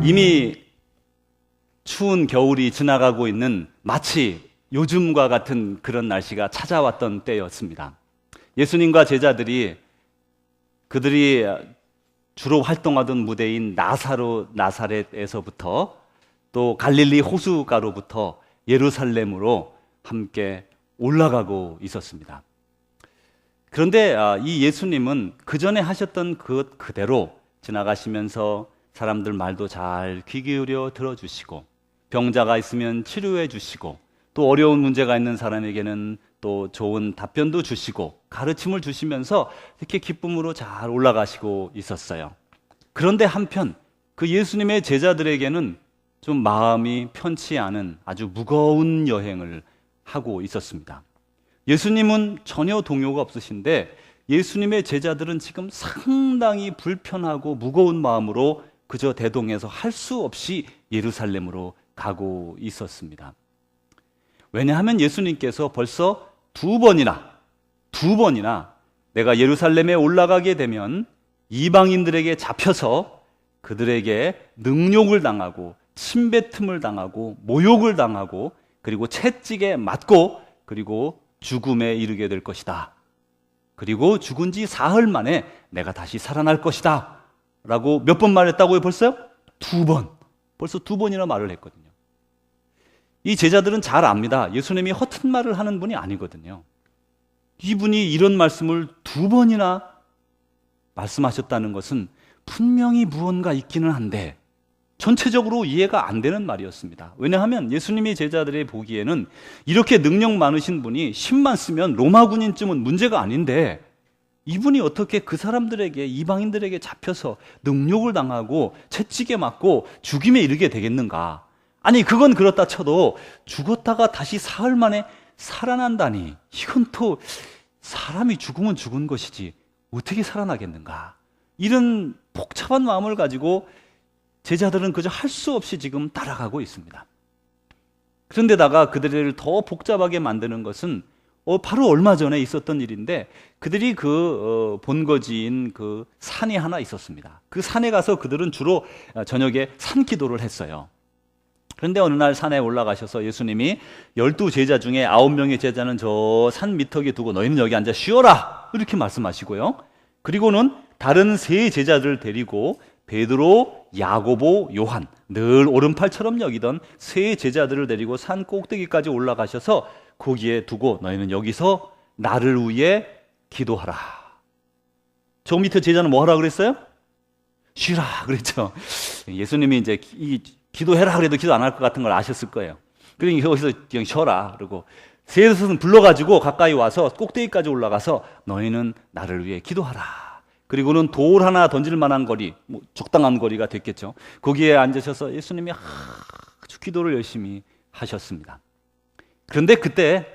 이미 추운 겨울이 지나가고 있는 마치 요즘과 같은 그런 날씨가 찾아왔던 때였습니다. 예수님과 제자들이 그들이 주로 활동하던 무대인 나사렛에서부터 또 갈릴리 호수가로부터 예루살렘으로 함께 올라가고 있었습니다. 그런데 이 예수님은 그 전에 하셨던 것 그대로 지나가시면서 사람들 말도 잘 귀 기울여 들어주시고, 병자가 있으면 치료해 주시고, 또 어려운 문제가 있는 사람에게는 또 좋은 답변도 주시고 가르침을 주시면서 이렇게 기쁨으로 잘 올라가시고 있었어요. 그런데 한편 그 예수님의 제자들에게는 좀 마음이 편치 않은 아주 무거운 여행을 하고 있었습니다. 예수님은 전혀 동요가 없으신데 예수님의 제자들은 지금 상당히 불편하고 무거운 마음으로 그저 대동에서 할 수 없이 예루살렘으로 가고 있었습니다. 왜냐하면 예수님께서 벌써 두 번이나 내가 예루살렘에 올라가게 되면 이방인들에게 잡혀서 그들에게 능욕을 당하고 침뱉음을 당하고 모욕을 당하고 그리고 채찍에 맞고 그리고 죽음에 이르게 될 것이다. 그리고 죽은 지 사흘 만에 내가 다시 살아날 것이다 라고 몇 번 말했다고요? 벌써요? 두 번. 벌써 두 번이나 말을 했거든요. 이 제자들은 잘 압니다. 예수님이 허튼 말을 하는 분이 아니거든요. 이분이 이런 말씀을 두 번이나 말씀하셨다는 것은 분명히 무언가 있기는 한데 전체적으로 이해가 안 되는 말이었습니다. 왜냐하면 예수님이 제자들이 보기에는 이렇게 능력 많으신 분이 10만 쓰면 로마 군인쯤은 문제가 아닌데 이분이 어떻게 그 사람들에게, 이방인들에게 잡혀서 능욕을 당하고 채찍에 맞고 죽임에 이르게 되겠는가? 아니 그건 그렇다 쳐도 죽었다가 다시 사흘 만에 살아난다니, 이건 또 사람이 죽으면 죽은 것이지 어떻게 살아나겠는가? 이런 복잡한 마음을 가지고 제자들은 그저 할 수 없이 지금 따라가고 있습니다. 그런데다가 그들을 더 복잡하게 만드는 것은 바로 얼마 전에 있었던 일인데, 그들이 본거지인 그 산이 하나 있었습니다. 그 산에 가서 그들은 주로 저녁에 산 기도를 했어요. 그런데 어느 날 산에 올라가셔서 예수님이 12제자 중에 9명의 제자는 저 산 미터기에 두고 너희는 여기 앉아 쉬어라 이렇게 말씀하시고요. 그리고는 다른 3제자들을 데리고 베드로, 야고보, 요한, 늘 오른팔처럼 여기던 3제자들을 데리고 산 꼭대기까지 올라가셔서 거기에 두고 너희는 여기서 나를 위해 기도하라. 저 밑에 제자는 뭐 하라 그랬어요? 쉬라 그랬죠. 예수님이 이제 기도해라 그래도 기도 안 할 것 같은 걸 아셨을 거예요. 그러니까 여기서 그냥 쉬어라. 그리고 셋은 불러가지고 가까이 와서 꼭대기까지 올라가서 너희는 나를 위해 기도하라. 그리고는 돌 하나 던질 만한 거리, 적당한 거리가 됐겠죠. 거기에 앉으셔서 예수님이 아주 기도를 열심히 하셨습니다. 그런데 그때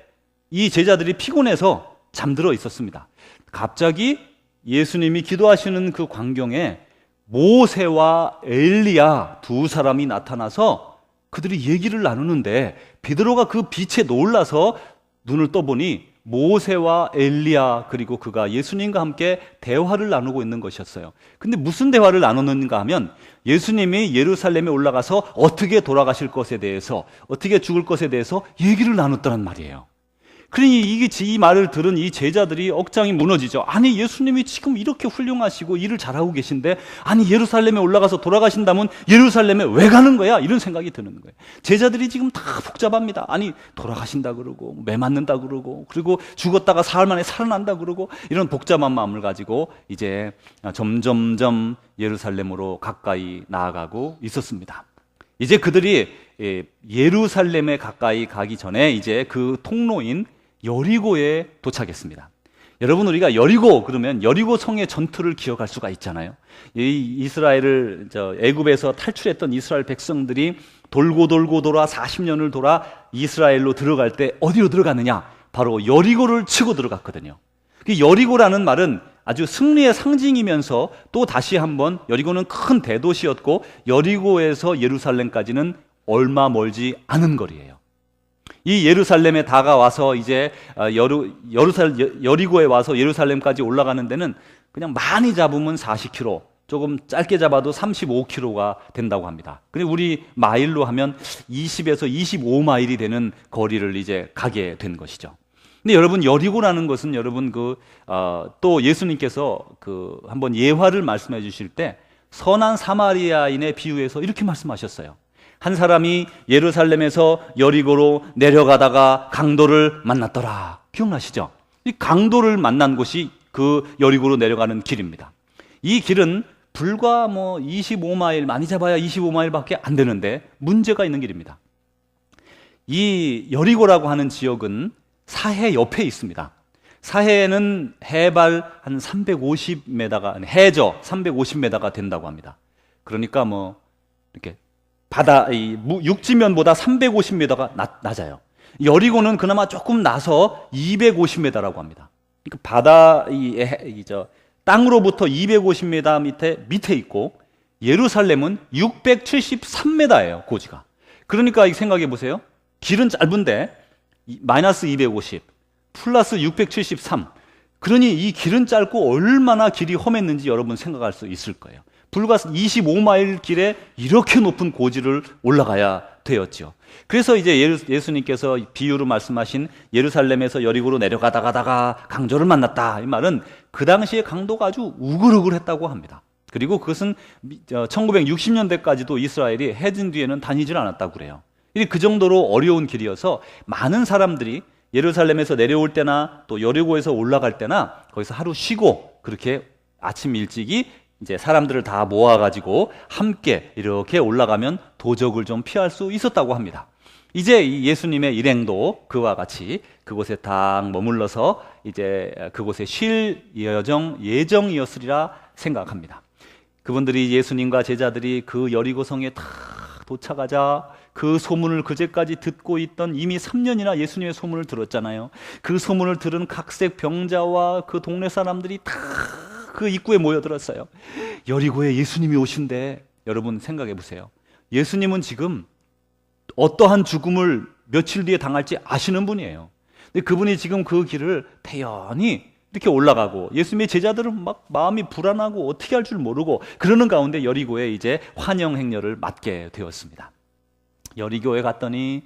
이 제자들이 피곤해서 잠들어 있었습니다. 갑자기 예수님이 기도하시는 그 광경에 모세와 엘리야 두 사람이 나타나서 그들이 얘기를 나누는데 베드로가 그 빛에 놀라서 눈을 떠보니 모세와 엘리야 그리고 그가 예수님과 함께 대화를 나누고 있는 것이었어요. 근데 무슨 대화를 나누는가 하면 예수님이 예루살렘에 올라가서 어떻게 돌아가실 것에 대해서, 어떻게 죽을 것에 대해서 얘기를 나눴다는 말이에요. 그러니 이 말을 들은 이 제자들이 억장이 무너지죠. 아니 예수님이 지금 이렇게 훌륭하시고 일을 잘하고 계신데 아니 예루살렘에 올라가서 돌아가신다면 예루살렘에 왜 가는 거야? 이런 생각이 드는 거예요. 제자들이 지금 다 복잡합니다. 아니 돌아가신다 그러고 매 맞는다 그러고 그리고 죽었다가 사흘 만에 살아난다 그러고 이런 복잡한 마음을 가지고 이제 점점점 예루살렘으로 가까이 나아가고 있었습니다. 이제 그들이 예루살렘에 가까이 가기 전에 이제 그 통로인 여리고에 도착했습니다. 여러분, 우리가 여리고 그러면 여리고 성의 전투를 기억할 수가 있잖아요. 이스라엘을 애굽에서 탈출했던 이스라엘 백성들이 돌고 돌아 40년을 돌아 이스라엘로 들어갈 때 어디로 들어갔느냐? 바로 여리고를 치고 들어갔거든요. 그 여리고라는 말은 아주 승리의 상징이면서 또 다시 한번 여리고는 큰 대도시였고 여리고에서 예루살렘까지는 얼마 멀지 않은 거리예요. 이 예루살렘에 다가와서 이제 여리고에 와서 예루살렘까지 올라가는 데는 그냥 많이 잡으면 40km, 조금 짧게 잡아도 35km가 된다고 합니다. 근데 우리 마일로 하면 20에서 25마일이 되는 거리를 이제 가게 된 것이죠. 근데 여러분, 여리고라는 것은 여러분 또 예수님께서 한번 예화를 말씀해 주실 때 선한 사마리아인의 비유에서 이렇게 말씀하셨어요. 한 사람이 예루살렘에서 여리고로 내려가다가 강도를 만났더라. 기억나시죠? 이 강도를 만난 곳이 그 여리고로 내려가는 길입니다. 이 길은 불과 25마일, 많이 잡아야 25마일밖에 안 되는데 문제가 있는 길입니다. 이 여리고라고 하는 지역은 사해 옆에 있습니다. 사해는 해발 한 350m가, 해저 350m가 된다고 합니다. 그러니까 이렇게 육지면보다 350m가 낮아요. 여리고는 그나마 조금 나서 250m라고 합니다. 그러니까 땅으로부터 250m 밑에 있고, 예루살렘은 673m예요, 고지가. 그러니까 생각해 보세요. 길은 짧은데 마이너스 250 플러스 673. 그러니 이 길은 짧고 얼마나 길이 험했는지 여러분 생각할 수 있을 거예요. 불과 25마일 길에 이렇게 높은 고지를 올라가야 되었죠. 그래서 이제 예수님께서 비유로 말씀하신 예루살렘에서 여리고로 내려가다가 강도를 만났다, 이 말은 그 당시에 강도가 아주 우글우글했다고 합니다. 그리고 그것은 1960년대까지도 이스라엘이 해진 뒤에는 다니질 않았다고 그래요. 그 정도로 어려운 길이어서 많은 사람들이 예루살렘에서 내려올 때나 또 여리고에서 올라갈 때나 거기서 하루 쉬고, 그렇게 아침 일찍이 이제 사람들을 다 모아가지고 함께 이렇게 올라가면 도적을 좀 피할 수 있었다고 합니다. 이제 예수님의 일행도 그와 같이 그곳에 딱 머물러서 이제 그곳에 쉴 예정이었으리라 생각합니다. 그분들이, 예수님과 제자들이 그 여리고성에 다 도착하자 그 소문을 그제까지 듣고 있던, 이미 3년이나 예수님의 소문을 들었잖아요. 그 소문을 들은 각색 병자와 그 동네 사람들이 다 그 입구에 모여들었어요. 여리고에 예수님이 오신대. 여러분 생각해 보세요. 예수님은 지금 어떠한 죽음을 며칠 뒤에 당할지 아시는 분이에요. 근데 그분이 지금 그 길을 태연히 이렇게 올라가고, 예수님의 제자들은 막 마음이 불안하고 어떻게 할 줄 모르고 그러는 가운데 여리고에 이제 환영 행렬을 맡게 되었습니다. 여리고에 갔더니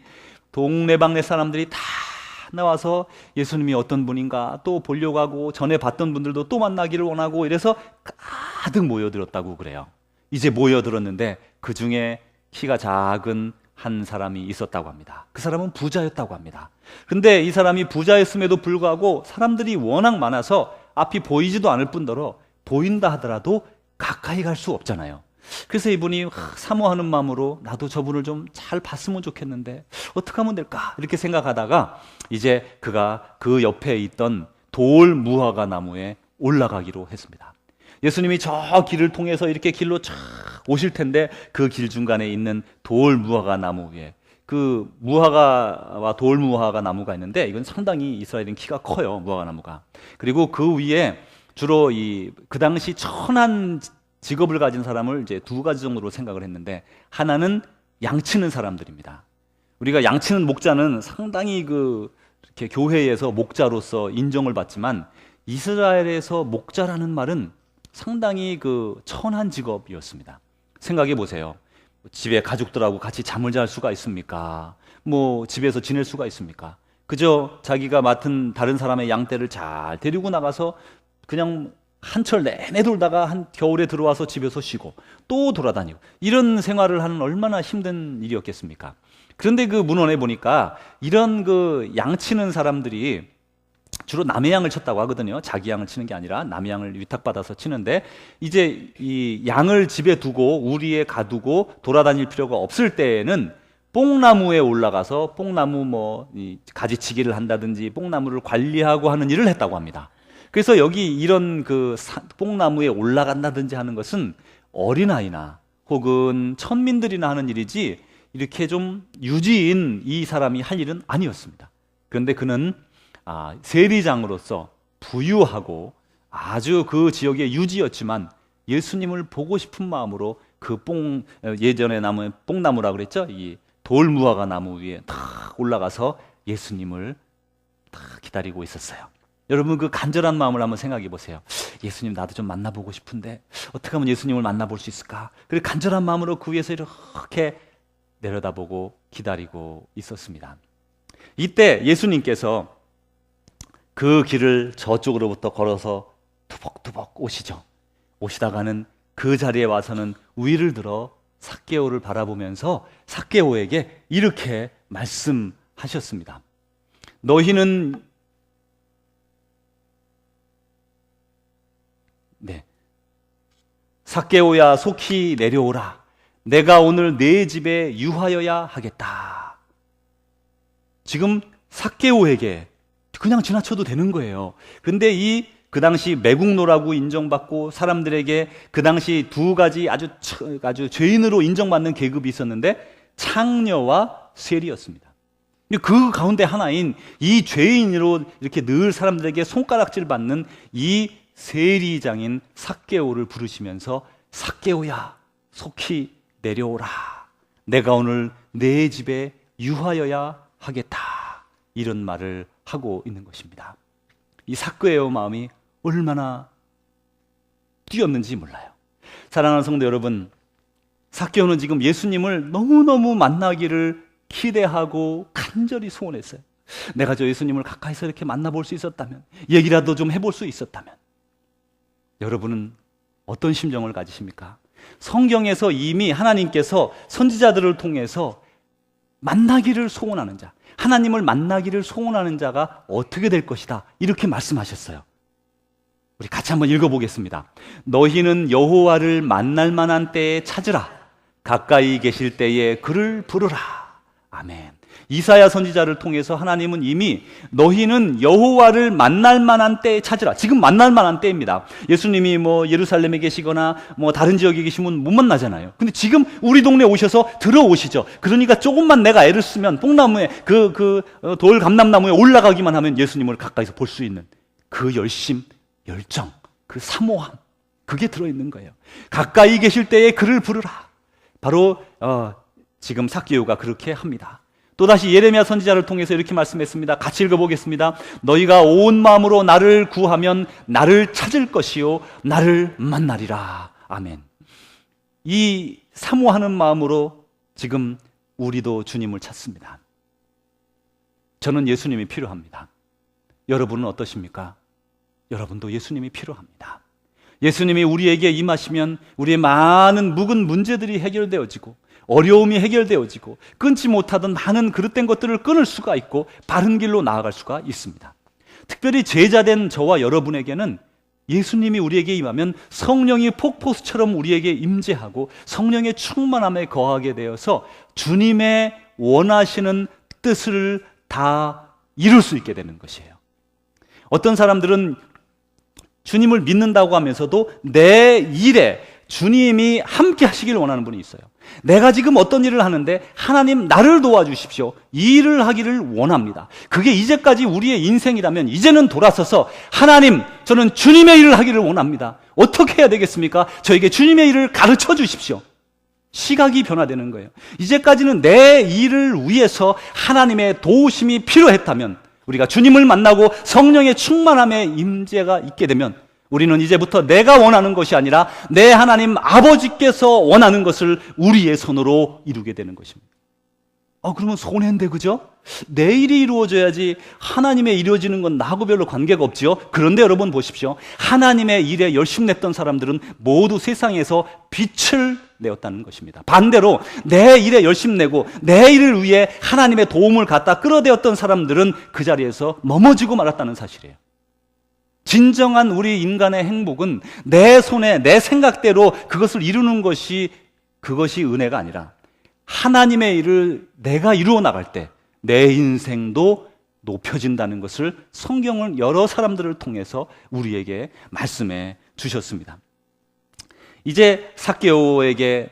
동네방네 사람들이 다 나와서 예수님이 어떤 분인가 또 보려고 하고, 전에 봤던 분들도 또 만나기를 원하고, 이래서 가득 모여들었다고 그래요. 이제 모여들었는데 그 중에 키가 작은 한 사람이 있었다고 합니다. 그 사람은 부자였다고 합니다. 근데 이 사람이 부자였음에도 불구하고 사람들이 워낙 많아서 앞이 보이지도 않을 뿐더러 보인다 하더라도 가까이 갈 수 없잖아요. 그래서 이분이 사모하는 마음으로 나도 저분을 좀 잘 봤으면 좋겠는데 어떻게 하면 될까, 이렇게 생각하다가 이제 그가 그 옆에 있던 돌 무화과 나무에 올라가기로 했습니다. 예수님이 저 길을 통해서 이렇게 길로 쫙 오실 텐데 그 길 중간에 있는 돌 무화과 나무 위에, 그 무화과와 돌 무화과 나무가 있는데, 이건 상당히 이스라엘은 키가 커요, 무화과 나무가. 그리고 그 위에 주로 그 당시 천한 직업을 가진 사람을 이제 두 가지 정도로 생각을 했는데, 하나는 양치는 사람들입니다. 우리가 양치는 목자는 상당히 이렇게 교회에서 목자로서 인정을 받지만, 이스라엘에서 목자라는 말은 상당히 천한 직업이었습니다. 생각해 보세요. 집에 가족들하고 같이 잠을 잘 수가 있습니까? 집에서 지낼 수가 있습니까? 그저 자기가 맡은 다른 사람의 양떼를 잘 데리고 나가서 그냥 한철 내내 돌다가 겨울에 들어와서 집에서 쉬고 또 돌아다니고, 이런 생활을 하는 얼마나 힘든 일이었겠습니까? 그런데 그 문헌에 보니까 이런 양치는 사람들이 주로 남의 양을 쳤다고 하거든요. 자기 양을 치는 게 아니라 남의 양을 위탁받아서 치는데, 이제 이 양을 집에 두고 우리에 가두고 돌아다닐 필요가 없을 때에는 뽕나무에 올라가서 뽕나무 가지치기를 한다든지 뽕나무를 관리하고 하는 일을 했다고 합니다. 그래서 여기 이런 뽕나무에 올라간다든지 하는 것은 어린아이나 혹은 천민들이나 하는 일이지, 이렇게 좀 유지인 이 사람이 할 일은 아니었습니다. 그런데 그는 세리장으로서 부유하고 아주 그 지역의 유지였지만, 예수님을 보고 싶은 마음으로 예전에 나무 뽕나무라 그랬죠? 이 돌무화과 나무 위에 탁 올라가서 예수님을 탁 기다리고 있었어요. 여러분 그 간절한 마음을 한번 생각해 보세요. 예수님 나도 좀 만나보고 싶은데 어떻게 하면 예수님을 만나볼 수 있을까? 그리고 간절한 마음으로 그 위에서 이렇게 내려다보고 기다리고 있었습니다. 이때 예수님께서 그 길을 저쪽으로부터 걸어서 투벅투벅 오시죠. 오시다가는 그 자리에 와서는 위를 들어 삭개오를 바라보면서 삭개오에게 이렇게 말씀하셨습니다. 너희는 삭개오야 속히 내려오라. 내가 오늘 네 집에 유하여야 하겠다. 지금 삭개오에게 그냥 지나쳐도 되는 거예요. 근데 그 당시 매국노라고 인정받고 사람들에게 그 당시 두 가지 아주 죄인으로 인정받는 계급이 있었는데 창녀와 세리였습니다. 그 가운데 하나인 이 죄인으로 이렇게 늘 사람들에게 손가락질 받는 이 세리장인 삭개오를 부르시면서 삭개오야 속히 내려오라. 내가 오늘 내 집에 유하여야 하겠다. 이런 말을 하고 있는 것입니다. 이 삭개오 마음이 얼마나 뛰었는지 몰라요. 사랑하는 성도 여러분, 삭개오는 지금 예수님을 너무너무 만나기를 기대하고 간절히 소원했어요. 내가 저 예수님을 가까이서 이렇게 만나볼 수 있었다면, 얘기라도 좀 해볼 수 있었다면. 여러분은 어떤 심정을 가지십니까? 성경에서 이미 하나님께서 선지자들을 통해서 만나기를 소원하는 자, 하나님을 만나기를 소원하는 자가 어떻게 될 것이다, 이렇게 말씀하셨어요. 우리 같이 한번 읽어보겠습니다. 너희는 여호와를 만날 만한 때에 찾으라. 가까이 계실 때에 그를 부르라. 아멘. 이사야 선지자를 통해서 하나님은 이미 너희는 여호와를 만날 만한 때에 찾으라. 지금 만날 만한 때입니다. 예수님이 예루살렘에 계시거나 다른 지역에 계시면 못 만나잖아요. 근데 지금 우리 동네에 오셔서 들어오시죠. 그러니까 조금만 내가 애를 쓰면 뽕나무에 돌 감람나무에 올라가기만 하면 예수님을 가까이서 볼 수 있는 그 열심, 열정, 그 사모함, 그게 들어있는 거예요. 가까이 계실 때에 그를 부르라. 바로 지금 삭개오가 그렇게 합니다. 또다시 예레미야 선지자를 통해서 이렇게 말씀했습니다. 같이 읽어보겠습니다. 너희가 온 마음으로 나를 구하면 나를 찾을 것이요 나를 만나리라. 아멘. 이 사모하는 마음으로 지금 우리도 주님을 찾습니다. 저는 예수님이 필요합니다. 여러분은 어떠십니까? 여러분도 예수님이 필요합니다. 예수님이 우리에게 임하시면 우리의 많은 묵은 문제들이 해결되어지고 어려움이 해결되어지고 끊지 못하던 많은 그릇된 것들을 끊을 수가 있고 바른 길로 나아갈 수가 있습니다. 특별히 제자된 저와 여러분에게는 예수님이 우리에게 임하면 성령이 폭포수처럼 우리에게 임재하고 성령의 충만함에 거하게 되어서 주님의 원하시는 뜻을 다 이룰 수 있게 되는 것이에요. 어떤 사람들은 주님을 믿는다고 하면서도 내 일에 주님이 함께 하시길 원하는 분이 있어요. 내가 지금 어떤 일을 하는데 하나님 나를 도와주십시오. 이 일을 하기를 원합니다. 그게 이제까지 우리의 인생이라면 이제는 돌아서서 하나님, 저는 주님의 일을 하기를 원합니다. 어떻게 해야 되겠습니까? 저에게 주님의 일을 가르쳐 주십시오. 시각이 변화되는 거예요. 이제까지는 내 일을 위해서 하나님의 도우심이 필요했다면, 우리가 주님을 만나고 성령의 충만함의 임재가 있게 되면 우리는 이제부터 내가 원하는 것이 아니라 내 하나님 아버지께서 원하는 것을 우리의 손으로 이루게 되는 것입니다. 그러면 손해인데, 그죠? 내 일이 이루어져야지 하나님의 이루어지는 건 나하고 별로 관계가 없지요. 그런데 여러분 보십시오. 하나님의 일에 열심 냈던 사람들은 모두 세상에서 빛을 내었다는 것입니다. 반대로 내 일에 열심 내고 내 일을 위해 하나님의 도움을 갖다 끌어대었던 사람들은 그 자리에서 넘어지고 말았다는 사실이에요. 진정한 우리 인간의 행복은 내 손에 내 생각대로 그것을 이루는 그것이 은혜가 아니라 하나님의 일을 내가 이루어 나갈 때 내 인생도 높여진다는 것을 성경을 여러 사람들을 통해서 우리에게 말씀해 주셨습니다. 이제 삭개오에게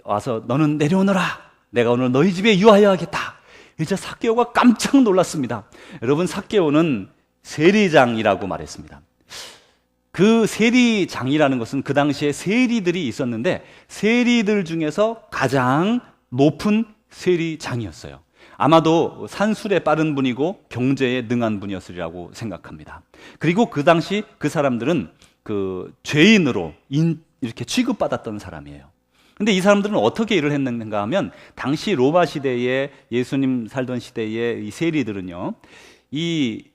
와서 너는 내려오너라. 내가 오늘 너희 집에 유하여야겠다. 이제 삭개오가 깜짝 놀랐습니다. 여러분, 삭개오는 세리장이라고 말했습니다. 그 세리장이라는 것은 그 당시에 세리들이 있었는데 세리들 중에서 가장 높은 세리장이었어요. 아마도 산술에 빠른 분이고 경제에 능한 분이었으리라고 생각합니다. 그리고 그 당시 그 사람들은 그 죄인으로 이렇게 취급받았던 사람이에요. 근데 이 사람들은 어떻게 일을 했는가 하면, 당시 로마 시대에, 예수님 살던 시대에 이 세리들은요, 이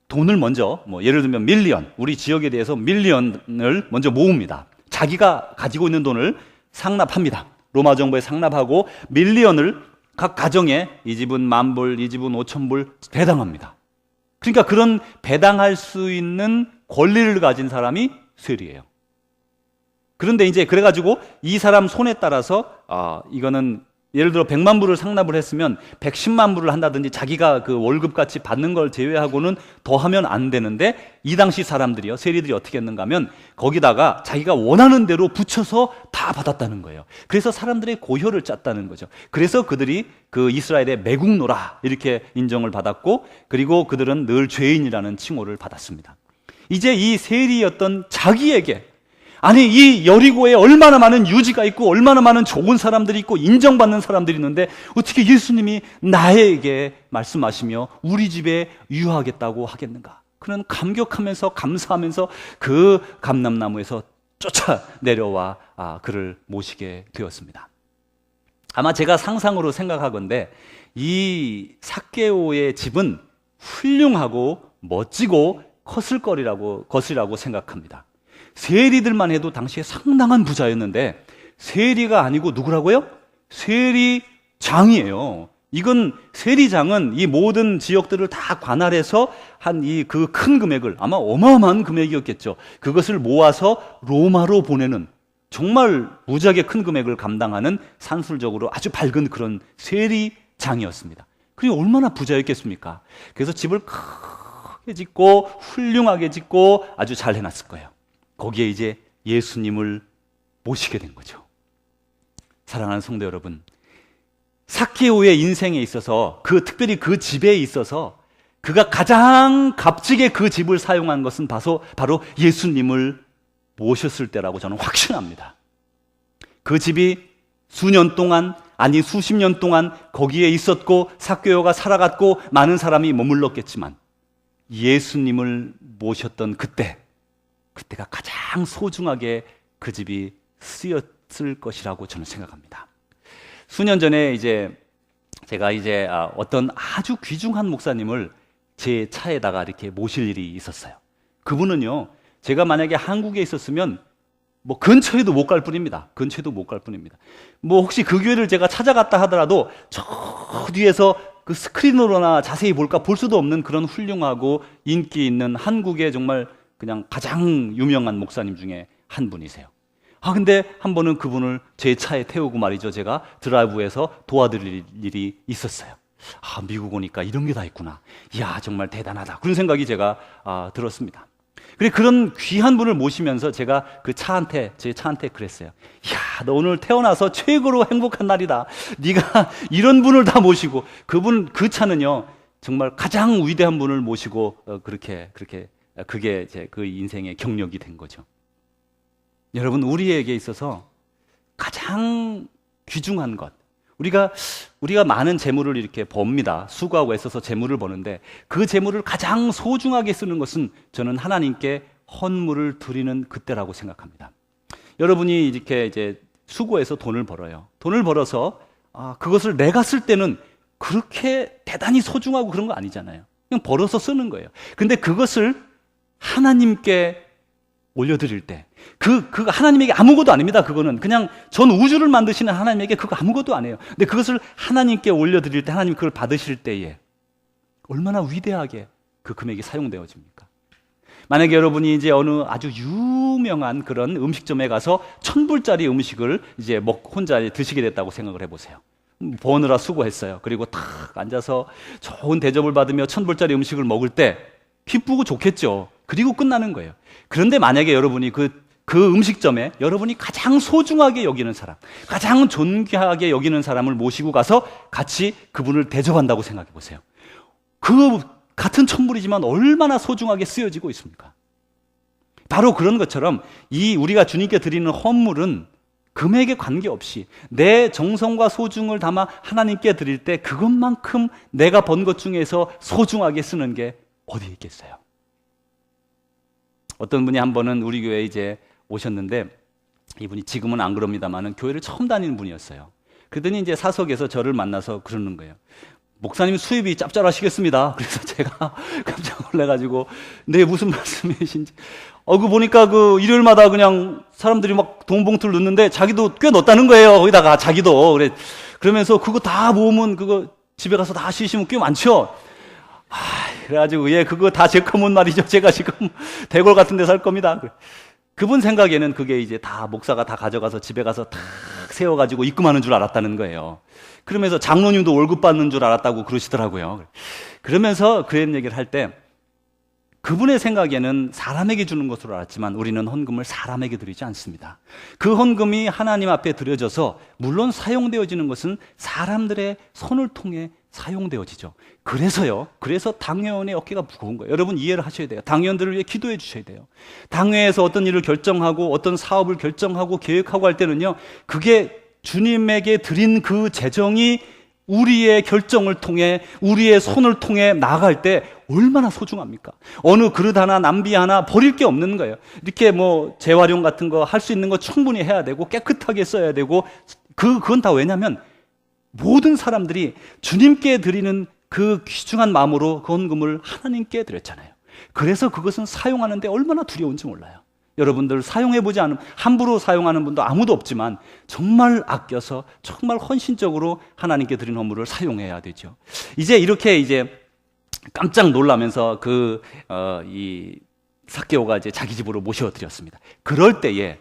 돈을 먼저, 예를 들면 밀리언, 우리 지역에 대해서 밀리언을 먼저 모읍니다. 자기가 가지고 있는 돈을 상납합니다. 로마 정부에 상납하고 밀리언을 각 가정에, 이 집은 10,000불, 이 집은 5,000불 배당합니다. 그러니까 그런 배당할 수 있는 권리를 가진 사람이 세리예요. 그런데 이제 그래가지고 이 사람 손에 따라서 이거는 예를 들어 100만 불을 상납을 했으면 110만 불을 한다든지 자기가 그 월급같이 받는 걸 제외하고는 더 하면 안 되는데, 이 당시 사람들이요, 세리들이 어떻게 했는가 하면 거기다가 자기가 원하는 대로 붙여서 다 받았다는 거예요. 그래서 사람들의 고혈을 짰다는 거죠. 그래서 그들이 그 이스라엘의 매국노라 이렇게 인정을 받았고, 그리고 그들은 늘 죄인이라는 칭호를 받았습니다. 이제 이 세리였던 자기에게, 아니 이 여리고에 얼마나 많은 유지가 있고 얼마나 많은 좋은 사람들이 있고 인정받는 사람들이 있는데 어떻게 예수님이 나에게 말씀하시며 우리 집에 유하겠다고 하겠는가? 그는 감격하면서 감사하면서 그 감람나무에서 쫓아 내려와 그를 모시게 되었습니다. 아마 제가 상상으로 생각하건대 이 삭개오의 집은 훌륭하고 멋지고 것이라고 생각합니다. 세리들만 해도 당시에 상당한 부자였는데, 세리가 아니고 누구라고요? 세리장이에요. 이건 세리장은 이 모든 지역들을 다 관할해서 한 이 그 큰 금액을, 아마 어마어마한 금액이었겠죠. 그것을 모아서 로마로 보내는, 정말 무지하게 큰 금액을 감당하는 산술적으로 아주 밝은 그런 세리장이었습니다. 그리고 얼마나 부자였겠습니까? 그래서 집을 크게 짓고 훌륭하게 짓고 아주 잘 해놨을 거예요. 거기에 이제 예수님을 모시게 된 거죠. 사랑하는 성도 여러분, 삭개오의 인생에 있어서, 특별히 그 집에 있어서 그가 가장 값지게 그 집을 사용한 것은 바로 예수님을 모셨을 때라고 저는 확신합니다. 그 집이 수년 동안, 아니 수십 년 동안 거기에 있었고 삭개오가 살아갔고 많은 사람이 머물렀겠지만, 예수님을 모셨던 그때가 가장 소중하게 그 집이 쓰였을 것이라고 저는 생각합니다. 수년 전에 제가 어떤 아주 귀중한 목사님을 제 차에다가 이렇게 모실 일이 있었어요. 그분은요, 제가 만약에 한국에 있었으면 근처에도 못 갈 뿐입니다. 혹시 그 교회를 제가 찾아갔다 하더라도 저 뒤에서 그 스크린으로나 자세히 볼 수도 없는 그런 훌륭하고 인기 있는 한국의 정말 그냥 가장 유명한 목사님 중에 한 분이세요. 근데 한 번은 그분을 제 차에 태우고 말이죠, 제가 드라이브에서 도와드릴 일이 있었어요. 미국 오니까 이런 게 다 있구나. 이야, 정말 대단하다. 그런 생각이 제가 들었습니다. 그런 귀한 분을 모시면서 제가 제 차한테 그랬어요. 이야, 너 오늘 태어나서 최고로 행복한 날이다. 네가 이런 분을 다 모시고, 그 차는요, 정말 가장 위대한 분을 모시고 그게 그 인생의 경력이 된 거죠. 여러분, 우리에게 있어서 가장 귀중한 것, 우리가 많은 재물을 이렇게 법니다. 수고하고 애써서 재물을 버는데, 그 재물을 가장 소중하게 쓰는 것은 저는 하나님께 헌물을 드리는 그때라고 생각합니다. 여러분이 이렇게 수고해서 돈을 벌어요. 돈을 벌어서 그것을 내가 쓸 때는 그렇게 대단히 소중하고 그런 거 아니잖아요. 그냥 벌어서 쓰는 거예요. 근데 그것을 하나님께 올려드릴 때, 하나님에게 아무것도 아닙니다. 그거는 그냥 전 우주를 만드시는 하나님에게 그거 아무것도 아니에요. 근데 그것을 하나님께 올려드릴 때, 하나님 그걸 받으실 때에 얼마나 위대하게 그 금액이 사용되어집니까? 만약에 여러분이 어느 아주 유명한 그런 음식점에 가서 1,000불짜리 음식을 혼자 드시게 됐다고 생각을 해보세요. 버느라 수고했어요. 그리고 탁 앉아서 좋은 대접을 받으며 1,000불짜리 음식을 먹을 때 기쁘고 좋겠죠. 그리고 끝나는 거예요. 그런데 만약에 여러분이 그 음식점에 여러분이 가장 소중하게 여기는 사람, 가장 존귀하게 여기는 사람을 모시고 가서 같이 그분을 대접한다고 생각해 보세요. 그 같은 1,000불이지만 얼마나 소중하게 쓰여지고 있습니까? 바로 그런 것처럼 우리가 주님께 드리는 헌물은 금액에 관계없이 내 정성과 소중을 담아 하나님께 드릴 때 그것만큼 내가 번 것 중에서 소중하게 쓰는 게 어디 있겠어요? 어떤 분이 한 번은 우리 교회에 이제 오셨는데, 이분이 지금은 안 그럽니다만은 교회를 처음 다니는 분이었어요. 그러더니 이제 사석에서 저를 만나서 그러는 거예요. 목사님 수입이 짭짤하시겠습니다. 그래서 제가 깜짝 놀라가지고, 네, 무슨 말씀이신지. 그 보니까 일요일마다 그냥 사람들이 막 돈 봉투를 넣는데 자기도 꽤 넣었다는 거예요. 거기다가 자기도. 그러면서 그거 다 모으면 그거 집에 가서 다 쓰시면 꽤 많죠. 그래가지고, 그거 다 제 거면 말이죠. 제가 지금 대골 같은 데 살 겁니다. 그분 생각에는 그게 이제 다 목사가 다 가져가서 집에 가서 탁 세워가지고 입금하는 줄 알았다는 거예요. 그러면서 장로님도 월급 받는 줄 알았다고 그러시더라고요. 그러면서 그런 얘기를 할 때 그분의 생각에는 사람에게 주는 것으로 알았지만 우리는 헌금을 사람에게 드리지 않습니다. 그 헌금이 하나님 앞에 드려져서 물론 사용되어지는 것은 사람들의 손을 통해 사용되어지죠. 그래서 당회원의 어깨가 무거운 거예요. 여러분 이해를 하셔야 돼요. 당회원들을 위해 기도해 주셔야 돼요. 당회에서 어떤 일을 결정하고 어떤 사업을 결정하고 계획하고 할 때는요, 그게 주님에게 드린 그 재정이 우리의 결정을 통해 우리의 손을 통해 나아갈 때 얼마나 소중합니까? 어느 그릇 하나 낭비 하나 버릴 게 없는 거예요. 이렇게 재활용 같은 거 할 수 있는 거 충분히 해야 되고 깨끗하게 써야 되고 그건 다 왜냐면 모든 사람들이 주님께 드리는 그 귀중한 마음으로 그 헌금을 하나님께 드렸잖아요. 그래서 그것은 사용하는데 얼마나 두려운지 몰라요. 여러분들 사용해보지 않으면 함부로 사용하는 분도 아무도 없지만 정말 아껴서 정말 헌신적으로 하나님께 드린 헌물을 사용해야 되죠. 이렇게 깜짝 놀라면서 이 삭개오가 이제 자기 집으로 모셔드렸습니다. 그럴 때에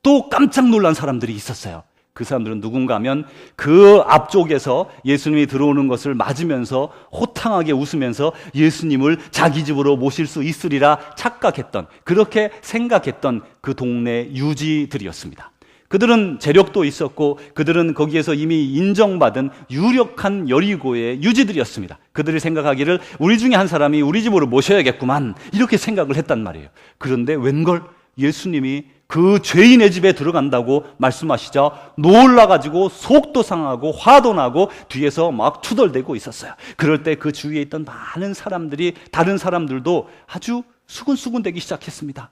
또 깜짝 놀란 사람들이 있었어요. 그 사람들은 누군가 하면 그 앞쪽에서 예수님이 들어오는 것을 맞으면서 호탕하게 웃으면서 예수님을 자기 집으로 모실 수 있으리라 착각했던, 그렇게 생각했던 그 동네 유지들이었습니다. 그들은 재력도 있었고 그들은 거기에서 이미 인정받은 유력한 여리고의 유지들이었습니다. 그들이 생각하기를 우리 중에 한 사람이 우리 집으로 모셔야겠구만, 이렇게 생각을 했단 말이에요. 그런데 웬걸 예수님이 그 죄인의 집에 들어간다고 말씀하시자 놀라가지고 속도 상하고 화도 나고 뒤에서 막 투덜대고 있었어요. 그럴 때 그 주위에 있던 많은 사람들이, 다른 사람들도 아주 수군수군대기 시작했습니다.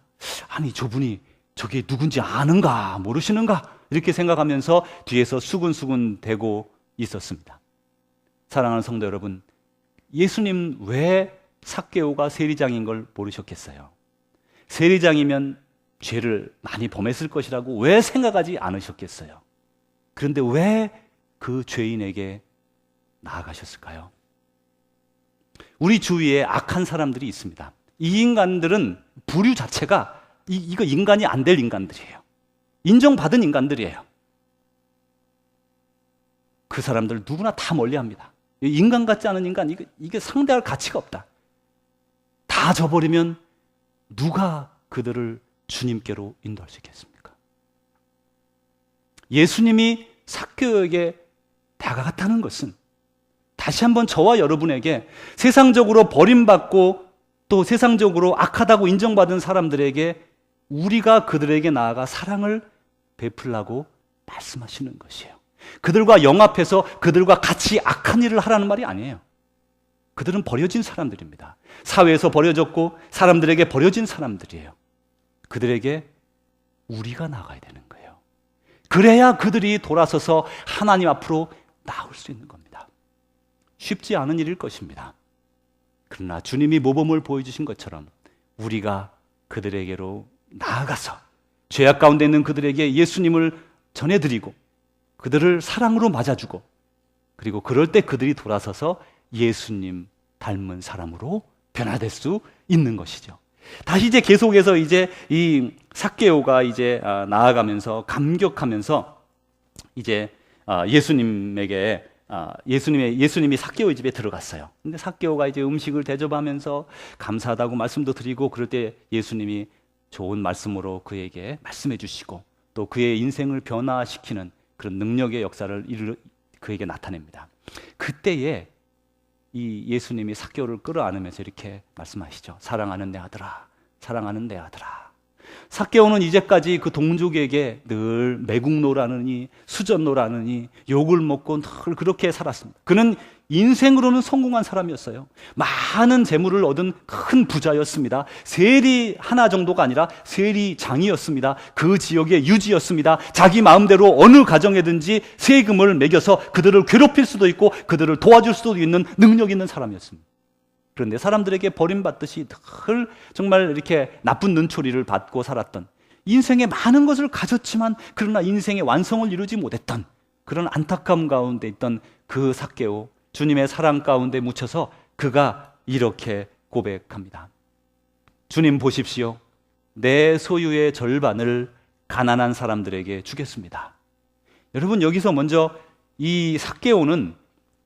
아니, 저분이 저게 누군지 아는가 모르시는가 이렇게 생각하면서 뒤에서 수군수군대고 있었습니다. 사랑하는 성도 여러분, 예수님 왜 삭개오가 세리장인 걸 모르셨겠어요? 세리장이면 죄를 많이 범했을 것이라고 왜 생각하지 않으셨겠어요? 그런데 왜 그 죄인에게 나아가셨을까요? 우리 주위에 악한 사람들이 있습니다. 이 인간들은 부류 자체가 이거 인간이 안 될 인간들이에요. 인정받은 인간들이에요. 그 사람들 누구나 다 멀리합니다. 인간 같지 않은 인간, 이게 상대할 가치가 없다. 다 저버리면 누가 그들을 주님께로 인도할 수 있겠습니까? 예수님이 삭개오에게 다가갔다는 것은 다시 한번 저와 여러분에게 세상적으로 버림받고 또 세상적으로 악하다고 인정받은 사람들에게 우리가 그들에게 나아가 사랑을 베풀라고 말씀하시는 것이에요. 그들과 영합해서 그들과 같이 악한 일을 하라는 말이 아니에요. 그들은 버려진 사람들입니다. 사회에서 버려졌고 사람들에게 버려진 사람들이에요. 그들에게 우리가 나가야 되는 거예요. 그래야 그들이 돌아서서 하나님 앞으로 나올 수 있는 겁니다. 쉽지 않은 일일 것입니다. 그러나 주님이 모범을 보여주신 것처럼 우리가 그들에게로 나아가서 죄악 가운데 있는 그들에게 예수님을 전해드리고 그들을 사랑으로 맞아주고 그리고 그럴 때 그들이 돌아서서 예수님 닮은 사람으로 변화될 수 있는 것이죠. 다시 계속해서 이 삭개오가 나아가면서 감격하면서 예수님이 삭개오의 집에 들어갔어요. 근데 삭개오가 음식을 대접하면서 감사하다고 말씀도 드리고 그럴 때 예수님이 좋은 말씀으로 그에게 말씀해 주시고 또 그의 인생을 변화시키는 그런 능력의 역사를 그에게 나타냅니다. 그때에 이 예수님이 삭개오를 끌어안으면서 이렇게 말씀하시죠. 사랑하는 내 아들아, 사랑하는 내 아들아. 삭개오는 이제까지 그 동족에게 늘 매국노라느니 수전노라느니 욕을 먹고 늘 그렇게 살았습니다. 그는 인생으로는 성공한 사람이었어요. 많은 재물을 얻은 큰 부자였습니다. 세리 하나 정도가 아니라 세리장이었습니다. 그 지역의 유지였습니다. 자기 마음대로 어느 가정에든지 세금을 매겨서 그들을 괴롭힐 수도 있고 그들을 도와줄 수도 있는 능력 있는 사람이었습니다. 그런데 사람들에게 버림받듯이 늘 정말 이렇게 나쁜 눈초리를 받고 살았던, 인생에 많은 것을 가졌지만 그러나 인생의 완성을 이루지 못했던 그런 안타까움 가운데 있던 그 삭개오, 주님의 사랑 가운데 묻혀서 그가 이렇게 고백합니다. 주님 보십시오. 내 소유의 절반을 가난한 사람들에게 주겠습니다. 여러분, 여기서 먼저 이 삭개오는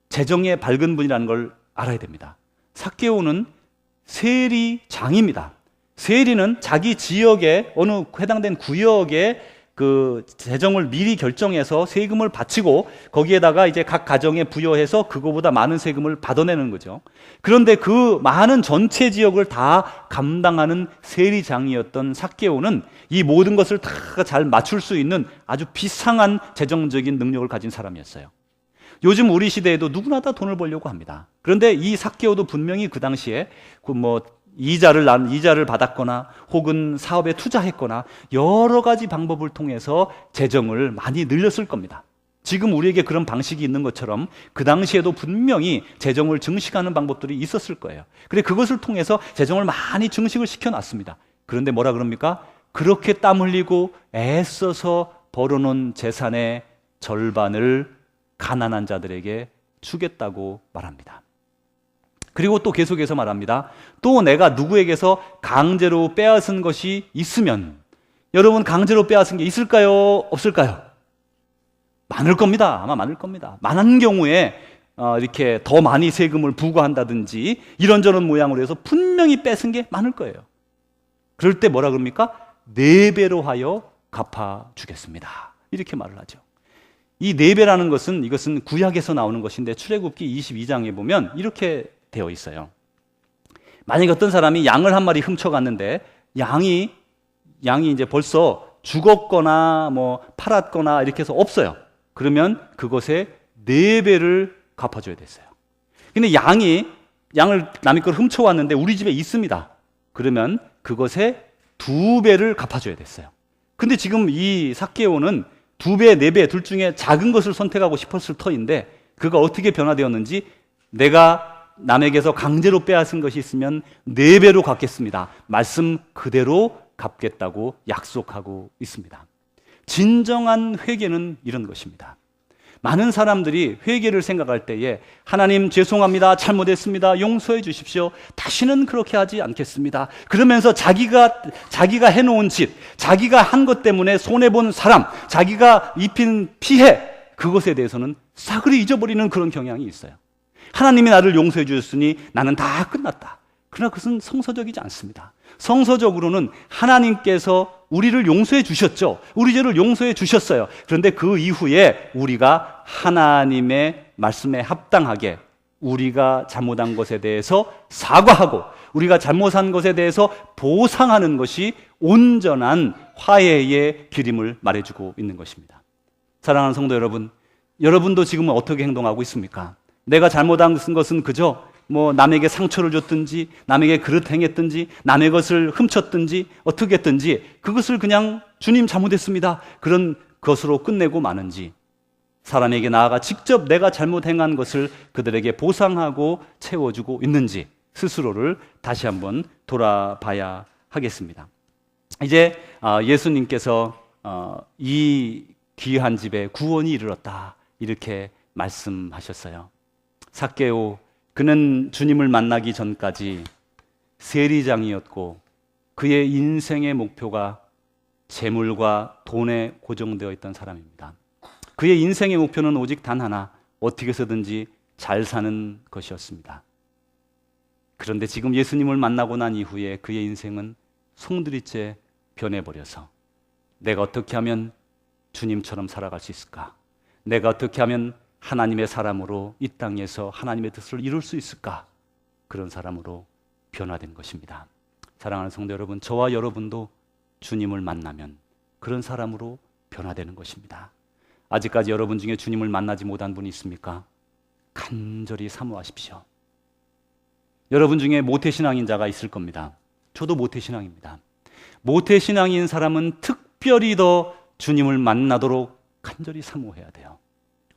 재정에 밝은 분이라는 걸 알아야 됩니다. 삭개오는 세리장입니다. 세리는 자기 지역에 어느 해당된 구역에 그 재정을 미리 결정해서 세금을 바치고 거기에다가 이제 각 가정에 부여해서 그거보다 많은 세금을 받아내는 거죠. 그런데 그 많은 전체 지역을 다 감당하는 세리장이었던 삭개오는 이 모든 것을 다 잘 맞출 수 있는 아주 비상한 재정적인 능력을 가진 사람이었어요. 요즘 우리 시대에도 누구나 다 돈을 벌려고 합니다. 그런데 이 삭개오도 분명히 그 당시에 이자를 받았거나 혹은 사업에 투자했거나 여러 가지 방법을 통해서 재정을 많이 늘렸을 겁니다. 지금 우리에게 그런 방식이 있는 것처럼 그 당시에도 분명히 재정을 증식하는 방법들이 있었을 거예요. 그래 그것을 통해서 재정을 많이 증식을 시켜놨습니다. 그런데 뭐라 그럽니까? 그렇게 땀 흘리고 애써서 벌어놓은 재산의 절반을 가난한 자들에게 주겠다고 말합니다. 그리고 또 계속해서 말합니다. 또 내가 누구에게서 강제로 빼앗은 것이 있으면, 여러분 강제로 빼앗은 게 있을까요? 없을까요? 많을 겁니다. 아마 많을 겁니다. 많은 경우에 이렇게 더 많이 세금을 부과한다든지 이런저런 모양으로 해서 분명히 뺏은 게 많을 거예요. 그럴 때 뭐라 그럽니까? 4배로 하여 갚아주겠습니다. 이렇게 말을 하죠. 이 4배라는 것은, 이것은 구약에서 나오는 것인데 출애굽기 22장에 보면 이렇게 되어 있어요. 만약에 어떤 사람이 양을 한 마리 훔쳐갔는데 양이 이제 벌써 죽었거나 팔았거나 이렇게 해서 없어요. 그러면 그것의 4배를 갚아줘야 됐어요. 근데 양을 남의 걸 훔쳐왔는데 우리 집에 있습니다. 그러면 그것의 2배를 갚아줘야 됐어요. 근데 지금 이 삭개오는 2배, 4배 둘 중에 작은 것을 선택하고 싶었을 터인데 그가 어떻게 변화되었는지, 내가 남에게서 강제로 빼앗은 것이 있으면 4배로 갚겠습니다. 말씀 그대로 갚겠다고 약속하고 있습니다. 진정한 회개는 이런 것입니다. 많은 사람들이 회개를 생각할 때에 하나님 죄송합니다. 잘못했습니다. 용서해 주십시오. 다시는 그렇게 하지 않겠습니다. 그러면서 자기가 해놓은 짓, 자기가 한 것 때문에 손해본 사람, 자기가 입힌 피해, 그것에 대해서는 싸그리 잊어버리는 그런 경향이 있어요. 하나님이 나를 용서해 주셨으니 나는 다 끝났다. 그러나 그것은 성서적이지 않습니다. 성서적으로는 하나님께서 우리를 용서해 주셨죠. 우리 죄를 용서해 주셨어요. 그런데 그 이후에 우리가 하나님의 말씀에 합당하게 우리가 잘못한 것에 대해서 사과하고 우리가 잘못한 것에 대해서 보상하는 것이 온전한 화해의 길임을 말해주고 있는 것입니다. 사랑하는 성도 여러분, 여러분도 지금은 어떻게 행동하고 있습니까? 내가 잘못한 것은 그저 남에게 상처를 줬든지 남에게 그릇 행했든지 남의 것을 훔쳤든지 어떻게 했든지 그것을 그냥 주님 잘못했습니다 그런 것으로 끝내고 마는지, 사람에게 나아가 직접 내가 잘못 행한 것을 그들에게 보상하고 채워주고 있는지 스스로를 다시 한번 돌아봐야 하겠습니다. 이제 예수님께서 이 귀한 집에 구원이 이르렀다 이렇게 말씀하셨어요. 삭개오, 그는 주님을 만나기 전까지 세리장이었고 그의 인생의 목표가 재물과 돈에 고정되어 있던 사람입니다. 그의 인생의 목표는 오직 단 하나, 어떻게 해서든지 잘 사는 것이었습니다. 그런데 지금 예수님을 만나고 난 이후에 그의 인생은 송두리째 변해버려서 내가 어떻게 하면 주님처럼 살아갈 수 있을까? 내가 어떻게 하면 하나님의 사람으로 이 땅에서 하나님의 뜻을 이룰 수 있을까? 그런 사람으로 변화된 것입니다. 사랑하는 성도 여러분, 저와 여러분도 주님을 만나면 그런 사람으로 변화되는 것입니다. 아직까지 여러분 중에 주님을 만나지 못한 분이 있습니까? 간절히 사모하십시오. 여러분 중에 모태신앙인 자가 있을 겁니다. 저도 모태신앙입니다. 모태신앙인 사람은 특별히 더 주님을 만나도록 간절히 사모해야 돼요.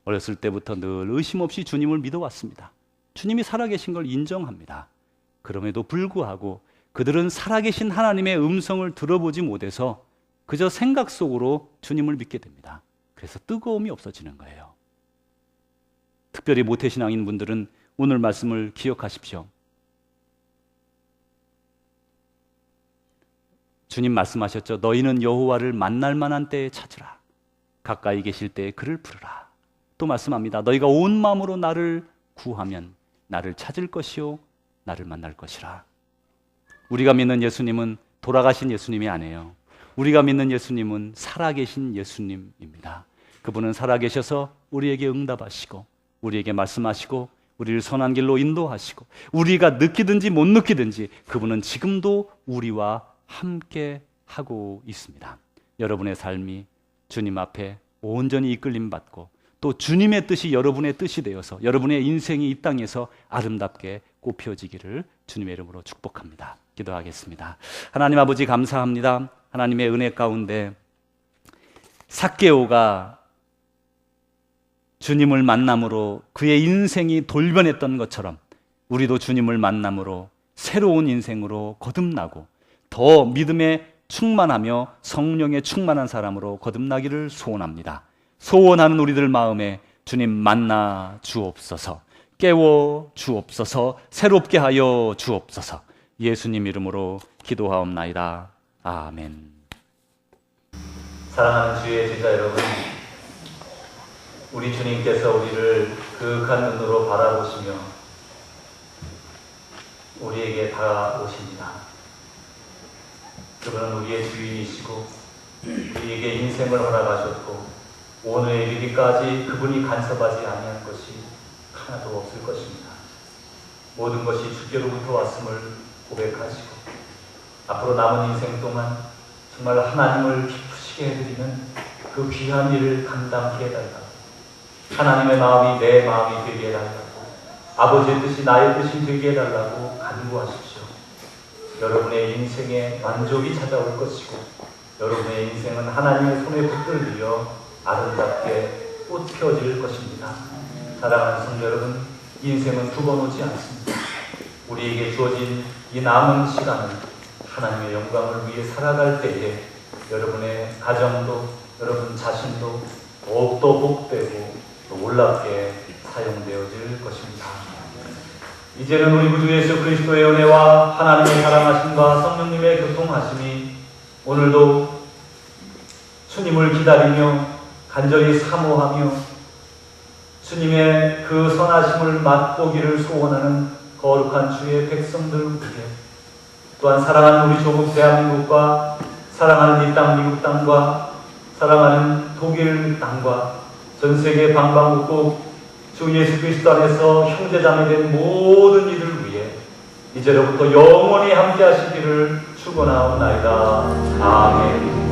어렸을 때부터 늘 의심 없이 주님을 믿어왔습니다. 주님이 살아계신 걸 인정합니다. 그럼에도 불구하고 그들은 살아계신 하나님의 음성을 들어보지 못해서 그저 생각 속으로 주님을 믿게 됩니다. 그래서 뜨거움이 없어지는 거예요. 특별히 모태신앙인 분들은 오늘 말씀을 기억하십시오. 주님 말씀하셨죠. 너희는 여호와를 만날 만한 때에 찾으라. 가까이 계실 때에 그를 부르라. 또 말씀합니다. 너희가 온 마음으로 나를 구하면 나를 찾을 것이요 나를 만날 것이라. 우리가 믿는 예수님은 돌아가신 예수님이 아니에요. 우리가 믿는 예수님은 살아계신 예수님입니다. 그분은 살아계셔서 우리에게 응답하시고 우리에게 말씀하시고 우리를 선한 길로 인도하시고 우리가 느끼든지 못 느끼든지 그분은 지금도 우리와 함께 하고 있습니다. 여러분의 삶이 주님 앞에 온전히 이끌림 받고 또 주님의 뜻이 여러분의 뜻이 되어서 여러분의 인생이 이 땅에서 아름답게 꽃피어지기를 주님의 이름으로 축복합니다. 기도하겠습니다. 하나님 아버지 감사합니다. 하나님의 은혜 가운데 삭개오가 주님을 만남으로 그의 인생이 돌변했던 것처럼 우리도 주님을 만남으로 새로운 인생으로 거듭나고 더 믿음에 충만하며 성령에 충만한 사람으로 거듭나기를 소원합니다. 소원하는 우리들 마음에 주님 만나 주옵소서, 깨워 주옵소서, 새롭게 하여 주옵소서. 예수님 이름으로 기도하옵나이다. 아멘. 사랑하는 주의 제자 여러분, 우리 주님께서 우리를 그윽한 눈으로 바라보시며 우리에게 다가오십니다. 그분은 우리의 주인이시고 우리에게 인생을 허락하셨고 오늘에 이르기까지 그분이 간섭하지 아니한 것이 하나도 없을 것입니다. 모든 것이 주께로부터 왔음을 고백하시고 앞으로 남은 인생 동안 정말 하나님을 기쁘시게 해드리는 그 귀한 일을 감당케 해달라고, 하나님의 마음이 내 마음이 되게 해달라고, 아버지의 뜻이 나의 뜻이 되게 해달라고 간구하십시오. 여러분의 인생에 만족이 찾아올 것이고 여러분의 인생은 하나님의 손에 붙들려 아름답게 꽃 펴질 것입니다. 사랑하는 성도 여러분, 인생은 두 번 오지 않습니다. 우리에게 주어진 이 남은 시간은 하나님의 영광을 위해 살아갈 때에 여러분의 가정도 여러분 자신도 더욱더 복되고 또 놀랍게 사용되어질 것입니다. 이제는 우리 구주 예수 그리스도의 은혜와 하나님의 사랑하심과 성령님의 교통하심이 오늘도 주님을 기다리며 간절히 사모하며 주님의 그 선하심을 맛보기를 소원하는 거룩한 주의 백성들 위해, 또한 사랑하는 우리 조국 대한민국과 사랑하는 이 땅 미국 땅과 사랑하는 독일 땅과 전 세계 방방곡곡 주 예수 그리스도 안에서 형제자매 된 모든 이들 위해 이제로부터 영원히 함께 하시기를 축원하옵나이다. 아멘.